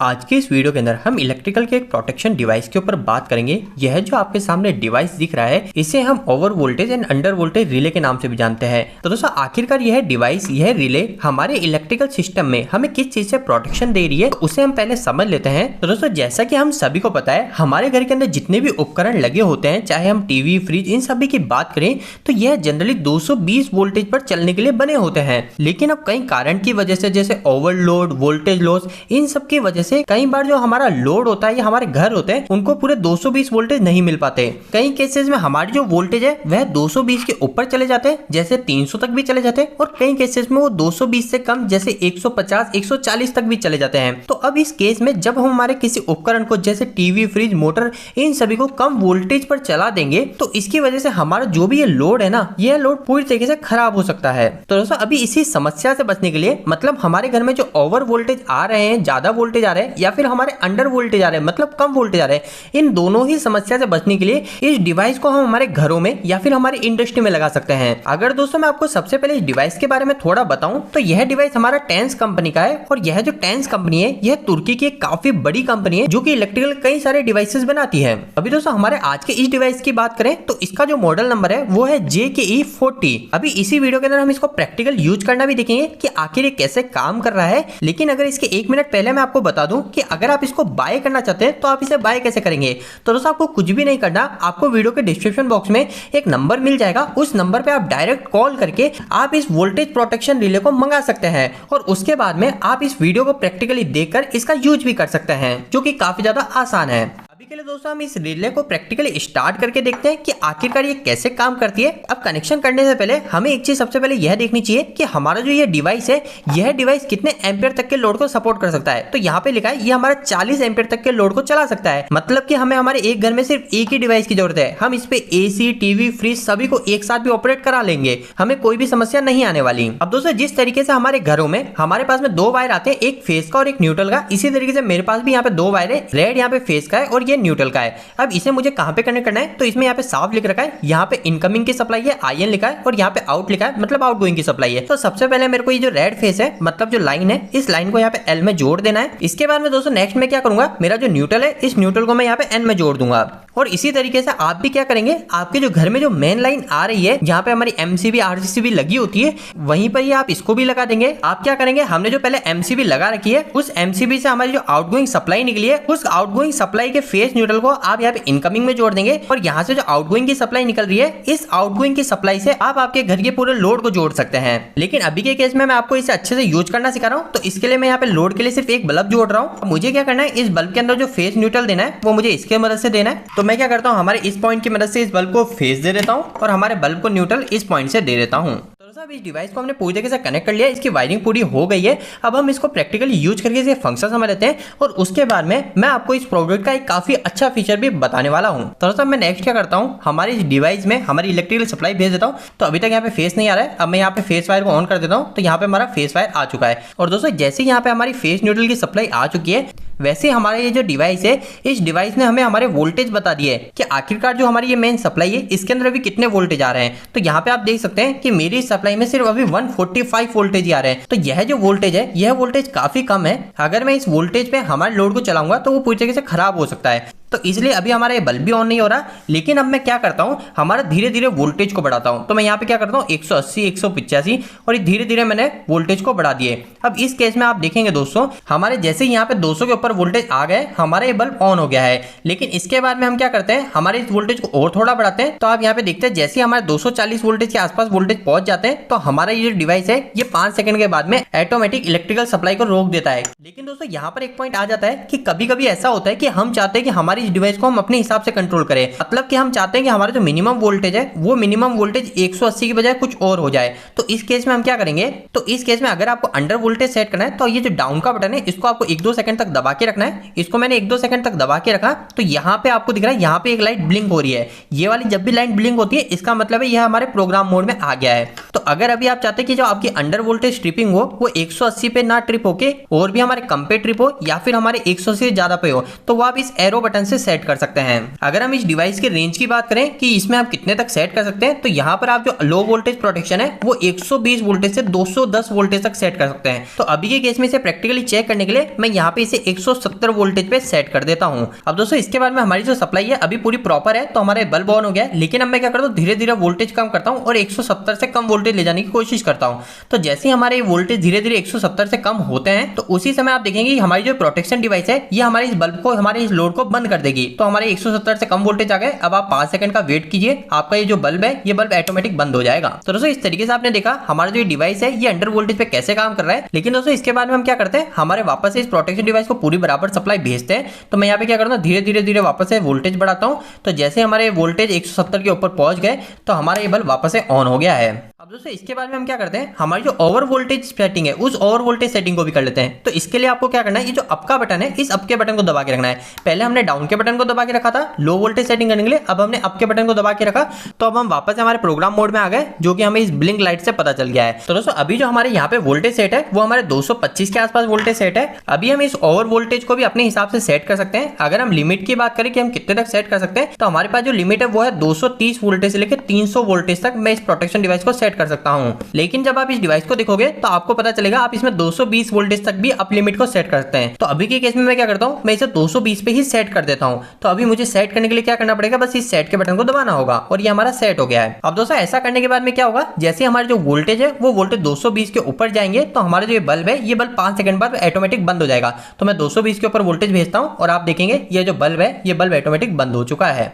आज के इस वीडियो के अंदर हम इलेक्ट्रिकल के एक प्रोटेक्शन डिवाइस के ऊपर बात करेंगे। यह जो आपके सामने डिवाइस दिख रहा है इसे हम over voltage and under voltage relay के नाम से भी जानते हैं। तो दोस्तों आखिरकार यह डिवाइस, यह रिले हमारे इलेक्ट्रिकल सिस्टम में हमें किस चीज से प्रोटेक्शन दे रही है उसे हम पहले समझ लेते हैं। तो दोस्तों जैसा कि हम सभी को पता है, हमारे घर के अंदर जितने भी उपकरण लगे होते हैं, चाहे हम टीवी, फ्रिज, इन सभी की बात करें तो यह जनरली 220 वोल्टेज पर चलने के लिए बने होते हैं। लेकिन अब कई कारण की वजह से, जैसे ओवरलोड, वोल्टेज लॉस, इन सब की वजह से कई बार जो हमारा लोड होता है या हमारे घर होते हैं उनको पूरे 220 वोल्टेज नहीं मिल पाते। कई केसेस में हमारी जो वोल्टेज है वह 220 के ऊपर चले जाते हैं, जैसे 300 तक भी चले जाते हैं, और कई केसेस में वो 220 से कम जैसे 150, 140 तक भी चले जाते हैं। तो अब इस केस में जब हम हमारे किसी उपकरण को जैसे टीवी, फ्रिज, मोटर, इन सभी को कम वोल्टेज पर चला देंगे तो इसकी वजह से हमारा जो भी ये लोड है ना, यह लोड पूरी तरीके से खराब हो सकता है। तो दोस्तों अभी इसी समस्या से बचने के लिए, मतलब हमारे घर में जो ओवर वोल्टेज आ रहे हैं, ज्यादा वोल्टेज आ रहे हैं, या फिर हमारे अंडर वोल्टेज आ रहे हैं, मतलब कम वोल्टेज आ रहे हैं, इन दोनों ही समस्या से बचने के लिए इस डिवाइस को हम हमारे घरों में या फिर हमारी इंडस्ट्री में लगा सकते हैं। अगर दोस्तों मैं आपको सबसे पहले इस डिवाइस के बारे में थोड़ा बताऊं तो यह डिवाइस हमारा टेंस कंपनी का है, और यह जो टेंस कंपनी है यह तुर्की की एक काफी बड़ी कंपनी है जो कि इलेक्ट्रिकल कई सारे डिवाइसेस बनाती है। अभी दोस्तों हमारे आज के इस डिवाइस की बात करें तो इसका जो मॉडल नंबर है वो है JKE40। अभी इसी वीडियो के अंदर हम इसको प्रैक्टिकल यूज करना भी देखेंगे कि आखिर ये कैसे काम कर रहा है। लेकिन अगर इसके 1 मिनट पहले मैं आपको बता दूं कि अगर आप इसको बाय करना चाहते हैं तो आप इसे बाय कैसे करेंगे। तो दोस्तों आपको कुछ भी नहीं करना, आपको वीडियो के डिस्क्रिप्शन बॉक्स में एक नंबर मिल जाएगा, उस नंबर पे आप डायरेक्ट कॉल करके आप इस वोल्टेज प्रोटेक्शन रिले को मंगा सकते हैं, और उसके बाद में आप इस वीडियो को प्रैक्टिकली देखकर इसका यूज भी कर सकते हैं, जो कि काफी ज्यादा आसान है। के लिए दोस्तों हम इस रिले को प्रैक्टिकली स्टार्ट करके देखते हैं कि आखिरकार ये कैसे काम करती है। अब कनेक्शन करने से पहले हमें एक चीज सबसे पहले यह देखनी चाहिए कि हमारा जो ये डिवाइस है, यह डिवाइस कितने एम्पियर तक के लोड को सपोर्ट कर सकता है। तो यहाँ पे लिखा है ये हमारा 40 एम्पियर तक के लोड को चला सकता है, मतलब कि हमें हमारे एक घर में सिर्फ एक ही डिवाइस की जरूरत है। हम इस पे AC, टीवी, फ्रिज सभी को एक साथ भी ऑपरेट करा लेंगे, हमें कोई भी समस्या नहीं आने वाली। अब दोस्तों जिस तरीके से हमारे घरों में हमारे पास में 2 वायर आते हैं, एक फेस का और एक न्यूट्रल का, इसी तरीके से मेरे पास भी यहाँ पे 2 वायर है, रेड यहाँ पे फेस का है और ये न्यूट्रल का है। अब इसे मुझे कहां पे कनेक्ट करना है तो इसमें यहाँ पे साफ लिख रखा है, यहाँ पे इनकमिंग की सप्लाई है IN लिखा है, और यहाँ पे आउट लिखा है, मतलब आउटगोइंग की सप्लाई है। तो सबसे पहले मेरे को ये जो रेड फेस है, मतलब जो लाइन है, इस लाइन को यहाँ पे L में जोड़ देना है। इसके बाद में दोस्तों नेक्स्ट में क्या करूंगा, मेरा जो न्यूट्रल है, इस न्यूट्रल को मैं यहाँ पे N में जोड़ दूंगा। और इसी तरीके से आप भी क्या करेंगे, आपके जो घर में जो मेन लाइन आ रही है, जहाँ पे हमारी MCB, RCCB लगी होती है, वहीं पर ही आप इसको भी लगा देंगे। आप क्या करेंगे, हमने जो पहले MCB लगा रखी है, उस MCB से हमारी जो आउटगोइंग सप्लाई निकली है, उस आउटगोइंग सप्लाई के फेस न्यूट्रल को आप यहाँ पे इनकमिंग में जोड़ देंगे, और यहाँ से जो आउटगोइंग की सप्लाई निकल रही है, इस आउटगोइंग की सप्लाई से आप आपके घर के पूरे लोड को जोड़ सकते हैं। लेकिन अभी के केस में मैं आपको इसे अच्छे से यूज करना सिखा रहा हूँ, तो इसके लिए मैं यहाँ पे लोड के लिए सिर्फ एक बल्ब जोड़ रहा हूँ। मुझे क्या करना है, इस बल्ब के अंदर जो फेस न्यूट्रल देना है वो मुझे इसके मदद से देना है। तो मैं क्या करता हूँ, हमारे इस पॉइंट की मदद से इस बल्ब को फेस दे देता हूँ, और हमारे बल्ब को न्यूट्रल इस पॉइंट से दे देता हूँ। अब इस डिवाइस को हमने पूरी तरीके से कनेक्ट कर लिया, इसकी वायरिंग पूरी हो गई है। अब हम इसको प्रैक्टिकली यूज करके इसके फंक्शन समझ लेते हैं, और उसके बाद में मैं आपको इस प्रोडक्ट का एक काफी अच्छा फीचर भी बताने वाला हूं। तो दोस्तों मैं नेक्स्ट क्या करता हूं, हमारे इस डिवाइस में हमारी इलेक्ट्रिकल सप्लाई भेज देता हूं। तो अभी तक यहाँ पे फेस नहीं आ रहा है, अब मैं यहाँ पे फेस वायर को ऑन कर देता हूँ, तो यहाँ पे हमारा फेस वायर आ चुका है। और दोस्तों जैसे यहाँ पे हमारी फेस न्यूट्रल की सप्लाई आ चुकी है, वैसे हमारा ये जो डिवाइस है, इस डिवाइस ने हमें हमारे वोल्टेज बता दिए है कि आखिरकार जो हमारी ये मेन सप्लाई है, इसके अंदर अभी कितने वोल्टेज आ रहे हैं। तो यहाँ पे आप देख सकते हैं कि मेरी सप्लाई में सिर्फ अभी 145 वोल्टेज ही आ रहे हैं। तो यह जो वोल्टेज है, यह वोल्टेज काफी कम है। अगर मैं इस वोल्टेज पे हमारे लोड को चलाऊंगा तो वो पूरी तरीके से खराब हो सकता है। तो इसलिए अभी हमारा ये बल्ब भी ऑन नहीं हो रहा। लेकिन अब मैं क्या करता हूँ, हमारा धीरे धीरे वोल्टेज को बढ़ाता हूँ। तो मैं यहाँ पे क्या करता हूँ, 180, 185, और धीरे धीरे मैंने वोल्टेज को बढ़ा दिए। अब इस केस में आप देखेंगे दोस्तों, हमारे जैसे यहाँ पे 200 के ऊपर वोल्टेज आ गए, हमारा ये बल्ब ऑन हो गया है। लेकिन इसके बाद में हम क्या करते हैं, हमारे इस वोल्टेज को और थोड़ा बढ़ाते हैं। तो आप यहाँ पे देखते हैं जैसे हमारे 240 वोल्टेज के आसपास वोल्टेज पहुंच जाते हैं, तो हमारा ये जो डिवाइस है, ये 5 सेकंड के बाद में ऑटोमेटिक इलेक्ट्रिकल सप्लाई को रोक देता है। लेकिन दोस्तों यहाँ पर एक पॉइंट आ जाता है कि कभी कभी ऐसा होता है कि हम चाहते हैं कि हमारी इस डिवाइस को हम अपने हिसाब से कंट्रोल करें, मतलब कि हम चाहते हैं कि हमारा जो मिनिमम वोल्टेज है, वो मिनिमम वोल्टेज 180 की बजाय कुछ और हो जाए। तो इस केस में हम क्या करेंगे, तो इस केस में अगर आपको अंडर वोल्टेज सेट करना है, तो ये जो डाउन का बटन है, इसको आपको 1-2 सेकंड तक दबा के रखना है। इसको मैंने 1-2 सेकंड तक दबा के रखा, तो यहाँ पे आपको दिख रहा है, यहाँ पे एक लाइट ब्लिंक हो रही है। ये वाली जब भी लाइट ब्लिंक होती है, इसका मतलब है यह हमारे प्रोग्राम मोड में आ गया है। तो अगर अभी आप चाहते हैं कि जो आपकी अंडर वोल्टेज ट्रिपिंग हो, वो 180 पे ना ट्रिप होके और भी हमारे कम पे ट्रिप हो, या फिर हमारे 180 से ज्यादा पे हो, तो वो आप इस एरो बटन से सेट कर सकते हैं। अगर हम इस डिवाइस के रेंज की बात करें कि इसमें आप कितने तक सेट कर सकते हैं, तो यहाँ पर आप जो लो वोल्टेज प्रोटेक्शन है वो 120 वोल्टेज से 210 वोल्टेज तक सेट कर सकते हैं। तो अभी के केस में इसे प्रैक्टिकली चेक करने के लिए मैं यहाँ पे इसे 170 वोल्टेज पे सेट कर देता हूँ। अब दोस्तों इसके बाद में हमारी जो सप्लाई है अभी पूरी प्रॉपर है, तो हमारे बल्ब ऑन हो गया है। लेकिन अब मैं क्या करता हूँ, धीरे धीरे वोल्टेज कम करता हूँ और 170 से कम वोल्टेज ले जाने की कोशिश करता हूँ। तो जैसे हमारे वोल्टेज धीरे धीरे 170 से कम होते हैं, तो उसी समय आप देखेंगे हमारी जो प्रोटेक्शन डिवाइस है ये हमारे इस बल्ब को, हमारे इस लोड को बंद कर देगी। तो हमारे 170 से कम वोल्टेज आ गए। अब आप 5 सेकंड का वेट कीजिए, आपका ये जो बल्ब है ये बल्ब ऑटोमेटिक बंद हो जाएगा। तो दोस्तों इस तरीके से आपने देखा हमारा जो डिवाइस है ये अंडर वोल्टेज पे कैसे काम कर रहा है। लेकिन दोस्तों इसके बाद में हम क्या करते हैं, हमारे वापस से इस प्रोटेक्शन डिवाइस को पूरी बराबर सप्लाई भेजते हैं। तो मैं यहाँ पे क्या करता हूँ, धीरे धीरे वापस से वोल्टेज बढ़ाता हूँ। तो जैसे हमारे वोल्टेज 170 के ऊपर पहुंच गए तो हमारा ये बल्ब वापस से ऑन हो गया है। अब दोस्तों इसके बाद में हम क्या करते हैं, हमारी जो ओवर वोल्टेज सेटिंग है उस ओवर वोल्टेज सेटिंग को भी कर लेते हैं। तो इसके लिए आपको क्या करना है, ये जो अप का बटन है इस अप के बटन को दबा के रखना है। पहले हमने डाउन के बटन को दबा के रखा था लो वोल्टेज सेटिंग करने के लिए, अब हमने अप के बटन को दबा के रखा। तो अब हम वापस हमारे प्रोग्राम मोड में आ गए, जो कि हमें इस ब्लिंक लाइट से पता चल गया है। तो दोस्तों अभी जो हमारे यहाँ पे वोल्टेज सेट है वो हमारे 225 के आसपास वोल्टेज सेट है। अभी हम इस ओवर वोल्टेज को भी अपने हिसाब से सेट कर सकते हैं। अगर हम लिमिट की बात करें कि हम कितने तक सेट कर सकते हैं, तो हमारे पास जो लिमिट है वो है 230 वोल्टेज से लेकर 300 वोल्टेज तक मैं इस प्रोटेक्शन डिवाइस को सेट कर सकता हूँ। लेकिन जब आप इस डिवाइस को देखोगे तो आपको पता चलेगा आप इसमें 220 वोल्टेज तक भी अप लिमिट को सेट कर सकते हैं। तो अभी के केस में मैं क्या करता हूँ, मैं इसे 220 पे ही सेट कर देता हूँ। तो अभी मुझे सेट करने के लिए क्या करना पड़ेगा, बस इस सेट के बटन को दबाना होगा और ये हमारा सेट हो गया है। अब दोस्तों ऐसा करने के बाद में क्या होगा, जैसे हमारे जो वोल्टेज है वो वोल्टेज 220 के ऊपर जाएंगे तो हमारा जो ये बल्ब है ये बल्ब 5 सेकंड बाद ऑटोमेटिक बंद हो जाएगा। तो मैं 220 के ऊपर वोल्टेज भेजता हूँ और आप देखेंगे ये जो बल्ब है ये बल्ब ऑटोमेटिक बंद हो चुका है।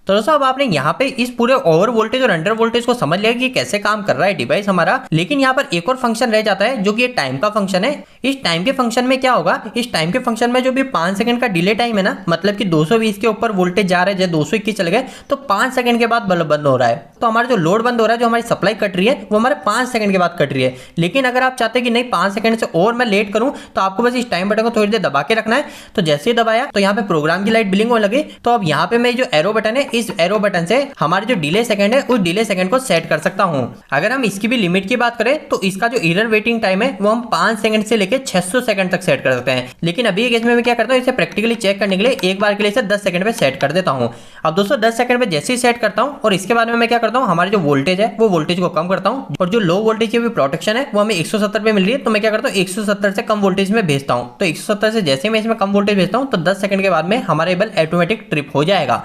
तो दोस्तों अब आपने यहाँ पे इस पूरे ओवर वोल्टेज और अंडर वोल्टेज को समझ लिया कि कैसे काम कर रहा है डिवाइस हमारा। लेकिन यहाँ पर एक और फंक्शन रह जाता है जो कि ये टाइम का फंक्शन है। इस टाइम के फंक्शन में क्या होगा, इस टाइम के फंक्शन में जो भी 5 सेकंड का डिले टाइम है ना, मतलब कि 220 के ऊपर वोल्टेज जा रहा है, जब 221 चले गए तो 5 सेकंड के बाद बल्ब बंद हो रहा है। तो हमारा जो लोड बंद हो रहा है, जो हमारी सप्लाई कट रही है वो हमारे 5 सेकंड के बाद कट रही है। लेकिन अगर आप चाहते हैं कि नहीं 5 सेकंड से और मैं लेट करूं, तो आपको बस इस टाइम बटन को थोड़ी देर दबा के रखना है। तो जैसे ही दबाया तो यहाँ पे प्रोग्राम की लाइट ब्लिंक होने लगी। तो अब यहाँ पे मैं जो एरो बटन है, इस एरो बटन से हमारे जो डिले सेकंड है उस डिले सेकंड को सेट कर सकता हूं। अगर हम इसकी भी लिमिट की बात करें तो इसका जो एरर वेटिंग टाइम है वो हम 5 सेकंड से लेकर 600 सेकंड तक सेट कर सकते हैं। लेकिन अभी केस में मैं क्या करता हूं, इसे प्रैक्टिकली चेक करने के लिए एक बार के लिए इसे 10 सेकंड पे सेट कर देता हूं। अब दोस्तों 10 सेकंड पे जैसे ही सेट करता हूं और इसके बाद में मैं क्या करता हूं, हमारे जो वोल्टेज है वो वोल्टेज को कम करता हूं और जो लो वोल्टेज की भी प्रोटेक्शन है वो हमें 170 पे मिल रही है। तो मैं क्या करता हूं 170 से कम वोल्टेज में भेजता हूं। तो 170 से जैसे मैं इसमें कम वोल्टेज भेजता हूं तो 10 सेकंड के बाद में हमारा बल्ब ऑटोमेटिक ट्रिप हो जाएगा।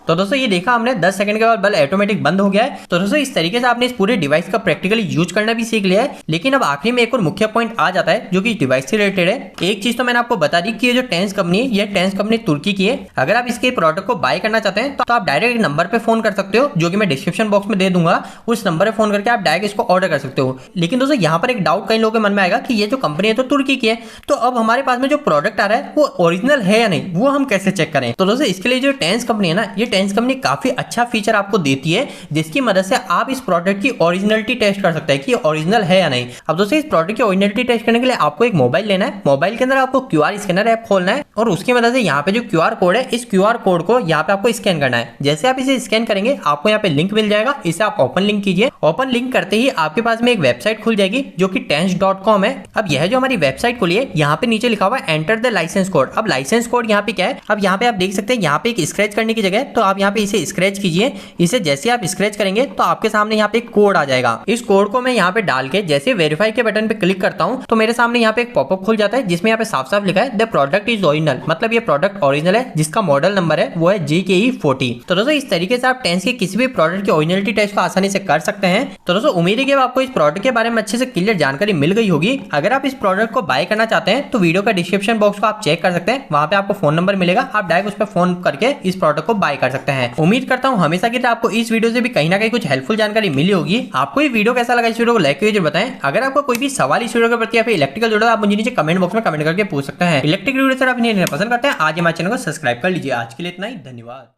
तो दोस्तों ये देखा हमने 10 सेकंड के बाद बल्ब ऑटोमेटिक बंद हो गया है। तो दोस्तों इस तरीके से आपने इस पूरे डिवाइस का प्रैक्टिकली यूज करना भी सीख लिया है। लेकिन अब आखिरी में एक और मुख्य पॉइंट आ जाता है जो कि डिवाइस से रिलेटेड है। एक चीज तो मैंने आपको बता दी कि ये जो टेंस कंपनी है ये टेंस कंपनी तुर्की की है। अगर आप इसके प्रोडक्ट को बाय करना चाहते हैं तो आप डायरेक्ट एक नंबर पे फोन कर सकते हो, जो कि मैं डिस्क्रिप्शन बॉक्स में दे दूंगा। उस नंबर पे फोन करके आप डायरेक्ट इसको ऑर्डर कर सकते हो। लेकिन दोस्तों यहाँ पर एक डाउट कई लोगों के मन में आएगा कि ये जो कंपनी है तो तुर्की की है, तो अब हमारे पास में जो प्रोडक्ट आ रहा है वो ओरिजिनल है या नहीं, वो हम कैसे चेक करें। तो दोस्तों इसके लिए जो टेंस कंपनी है ना, ये टेंस कंपनी काफी अच्छा फीचर आपको देती है, जिसकी मदद से आप इस प्रोडक्ट की ओरिजिनलिटी टेस्ट कर सकते हैं कि ओरिजिनल है या नहीं। अब दोस्तों इस प्रोडक्ट की ओरिजिनलिटी टेस्ट करने के लिए आपको एक मोबाइल लेना है। मोबाइल के अंदर आपको क्यूआर स्कैनर ऐप खोलना है और उसकी मदद से यहाँ पे जो क्यूआर कोड है, इस क्यूआर कोड को यहाँ पे आपको स्कैन करना है। जैसे आप इसे स्कैन करेंगे आपको यहाँ पे लिंक मिल जाएगा, इसे आप ओपन लिंक कीजिए। ओपन लिंक करते ही आपके पास में एक वेबसाइट खुल जाएगी जो कि tense.com है। अब यह जो हमारी वेबसाइट खुली है, यहाँ पे नीचे लिखा हुआ है एंटर द लाइसेंस कोड। अब लाइसेंस कोड यहाँ पे क्या है, अब यहाँ पे आप देख सकते हैं यहाँ पे एक स्क्रैच करने की जगह, तो आप यहाँ पे इसे स्क्रैच कीजिए। इसे जैसे आप स्क्रैच करेंगे तो आपके सामने यहाँ पे एक कोड आ जाएगा। इस कोड को मैं यहाँ पे डाल के जैसे वेरीफाई के बटन पे क्लिक करता हूँ तो मेरे सामने यहाँ पे एक पॉपअप खुल जाता है, जिसमें यहाँ पे साफ साफ लिखा है द प्रोडक्ट इज ओरिजिनल, मतलब ये प्रोडक्ट ओरिजिनल है, जिसका मॉडल नंबर है वो है GKE40। तो दोस्तों इस तरीके से आप टेंस के किसी भी प्रोडक्ट की ओरिजिनलिटी टेस्ट को आसानी से कर सकते हैं। तो दोस्तों उम्मीद है कि आपको इस प्रोडक्ट के बारे में अच्छे से क्लियर जानकारी मिल गई होगी। अगर आप इस प्रोडक्ट को बाय करना चाहते हैं तो वीडियो का डिस्क्रिप्शन बॉक्स को आप चेक कर सकते हैं, वहां पे आपको फोन नंबर मिलेगा, आप डायरेक्ट उस पर फोन करके इस प्रोडक्ट को बाय कर सकते हैं। उम्मीद करता हूँ हमेशा की आपको इस वीडियो से भी कहीं ना कहीं कुछ हेल्पफुल जानकारी मिली होगी। आपको ये वीडियो कैसा लगा, इस वीडियो को लाइक करके बताएं। अगर आपको कोई भी सवाल इस वीडियो के प्रति या फिर इलेक्ट्रिकल जुड़ा, आप मुझे नीचे कमेंट बॉक्स में कमेंट करके पूछ सकते हैं। इलेक्ट्रिक वीडियो से आप इन्हें पसंद करते हैं, आज हमारे चैनल को सब्सक्राइब कर लीजिए। आज के लिए इतना ही, धन्यवाद।